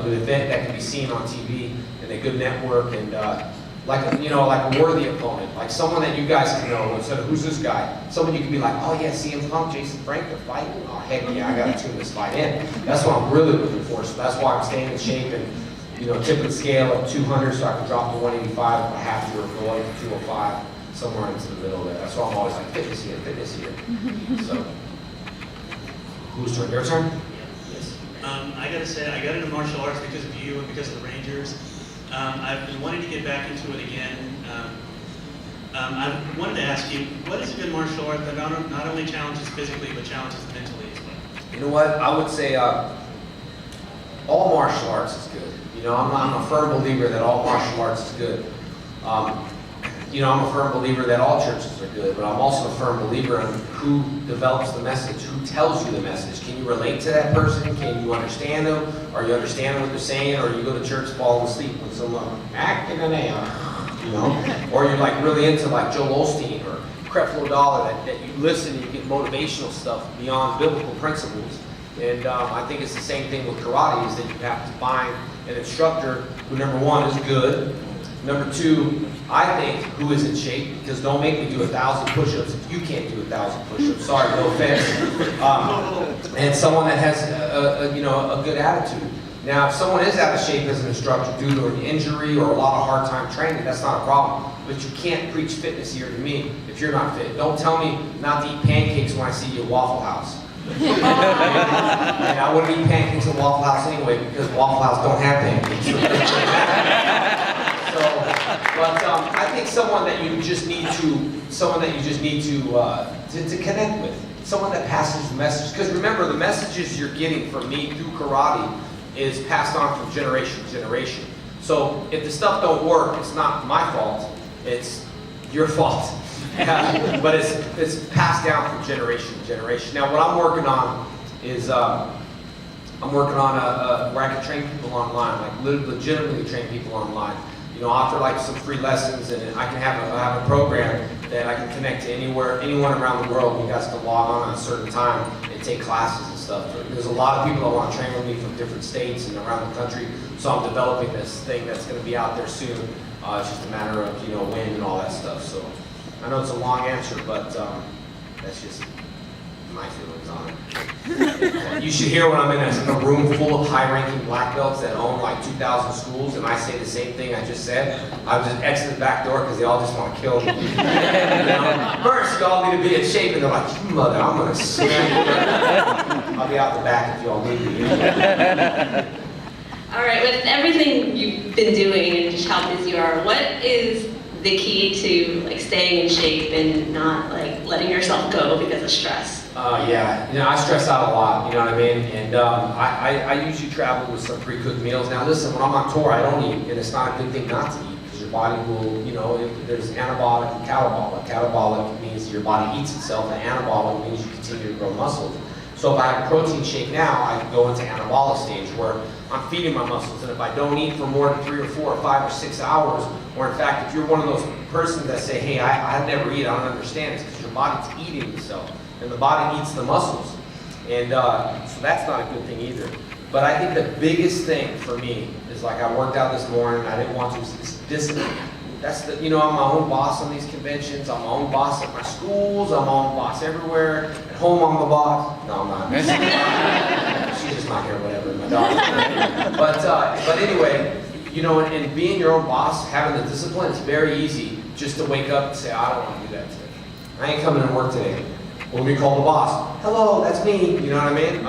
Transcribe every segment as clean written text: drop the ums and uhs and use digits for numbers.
an event that can be seen on TV and a good network and like a worthy opponent, like someone that you guys can know instead of who's this guy. Someone you can be like, oh yeah, CM Punk, Jason Frank, they're fighting. Oh heck yeah, I gotta tune this fight in. That's what I'm really looking for. So that's why I'm staying in shape and tip of the scale of 200 so I can drop to 185 if I have to, or go up to 205, somewhere into the middle there. That's why I'm always like fitness here, fitness here. So whose turn? Your turn? I gotta say, I got into martial arts because of you and because of the Rangers. I've been wanting to get back into it again. I wanted to ask you, what is a good martial art that not only challenges physically, but challenges mentally as well? You know what? I would say all martial arts is good. I'm a firm believer that all martial arts is good. I'm a firm believer that all churches are good, but I'm also a firm believer in who develops the message, who tells you the message. Can you relate to that person? Can you understand them? Are you understanding what they're saying? Or you go to church falling asleep when someone acting an am, or you're like really into like Joel Osteen or Creflo Dollar, that you listen and you get motivational stuff beyond biblical principles. And I think it's the same thing with karate, is that you have to find an instructor who, number one, is good. Number two, I think, who is in shape, because don't make me do 1,000 push-ups if you can't do 1,000 push-ups. Sorry, no offense. And someone that has a good attitude. Now, if someone is out of shape as an instructor due to an injury or a lot of hard time training, that's not a problem. But you can't preach fitness here to me if you're not fit. Don't tell me not to eat pancakes when I see you at Waffle House. And I wouldn't eat pancakes at Waffle House anyway, because Waffle House don't have pancakes. But I think someone that you just need to connect with, someone that passes the message. Because remember, the messages you're getting from me through karate is passed on from generation to generation. So if the stuff don't work, it's not my fault, it's your fault. But it's passed down from generation to generation. Now what I'm working on is where I can train people online, like legitimately train people online. Offer like some free lessons, and I can have a program that I can connect to anyone around the world. You guys can log on at a certain time and take classes and stuff. There's a lot of people that want to train with me from different states and around the country, so I'm developing this thing that's going to be out there soon. It's just a matter of when and all that stuff. So I know it's a long answer, but that's just my feelings on it. You should hear when I'm in a room full of high-ranking black belts that own like 2,000 schools, and I say the same thing I just said. I would just exit the back door because they all just want to kill me. First, y'all need to be in shape, and they're like, you mother, I'm going to slam you. I'll be out the back if y'all need me. All right, with everything you've been doing and just how busy you are, what is the key to staying in shape and not letting yourself go because of stress? I stress out a lot, you know what I mean? And I usually travel with some pre-cooked meals. Now listen, when I'm on tour, I don't eat, and it's not a good thing not to eat, because your body will, there's anabolic and catabolic. Catabolic means your body eats itself, and anabolic means you continue to grow muscles. So if I have a protein shake now, I can go into anabolic stage where I'm feeding my muscles, and if I don't eat for more than 3 or 4 or 5 or 6 hours, or in fact, if you're one of those persons that say, hey, I never eat, I don't understand, it's because your body's eating itself. And the body eats the muscles. And so that's not a good thing either. But I think the biggest thing for me is I worked out this morning, I didn't want to, it's discipline. That's I'm my own boss on these conventions, I'm my own boss at my schools, I'm my own boss everywhere. At home I'm the boss. No, I'm not. She's just not here, whatever, my daughter. But anyway, and being your own boss, having the discipline, it's very easy just to wake up and say, I don't want to do that today. I ain't coming to work today. When we call the boss, hello, that's me, you know what I mean?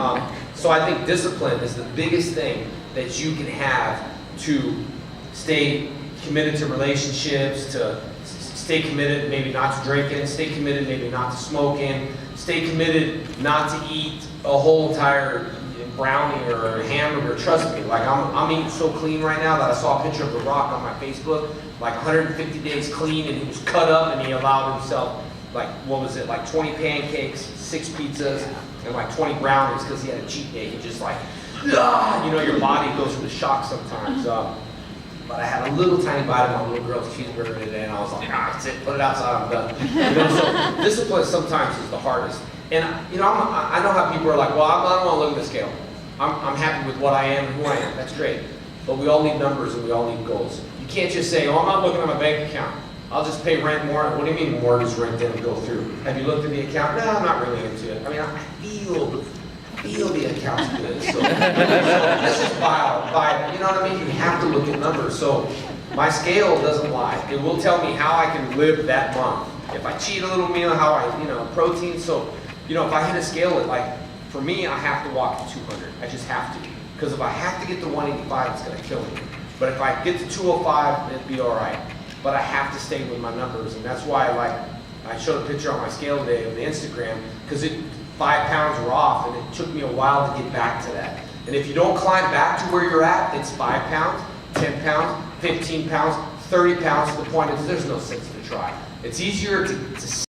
So I think discipline is the biggest thing that you can have to stay committed to relationships, to stay committed maybe not to drinking, stay committed maybe not to smoking, stay committed not to eat a whole entire brownie or hamburger. Trust me, I'm eating so clean right now that I saw a picture of The Rock on my Facebook, 150 days clean, and he was cut up and he allowed himself 20 pancakes, 6 pizzas, and 20 brownies because he had a cheat day. He just your body goes into shock sometimes. But I had a little tiny bite of my little girl's cheeseburger today, and I was like, that's it, put it outside, I'm done. So discipline sometimes is the hardest. And I know how people are like, well, I don't want to look at the scale. I'm happy with what I am and who I am, that's great. But we all need numbers and we all need goals. You can't just say, oh, I'm not looking at my bank account. I'll just pay rent more. What do you mean mortgage rent didn't go through? Have you looked at the account? No, I'm not really into it. I mean, I feel the account's good. So let's just buy it. You know what I mean? You have to look at numbers. So my scale doesn't lie. It will tell me how I can live that month. If I cheat a little meal, how I, protein. So, if I hit a scale, for me, I have to walk to 200. I just have to. Because if I have to get to 185, it's going to kill me. But if I get to 205, it'd be all right. But I have to stay with my numbers, and that's why I showed a picture on my scale today of the Instagram, because 5 pounds were off, and it took me a while to get back to that. And if you don't climb back to where you're at, it's 5 pounds, 10 pounds, 15 pounds, 30 pounds to the point of there's no sense to try. It's easier to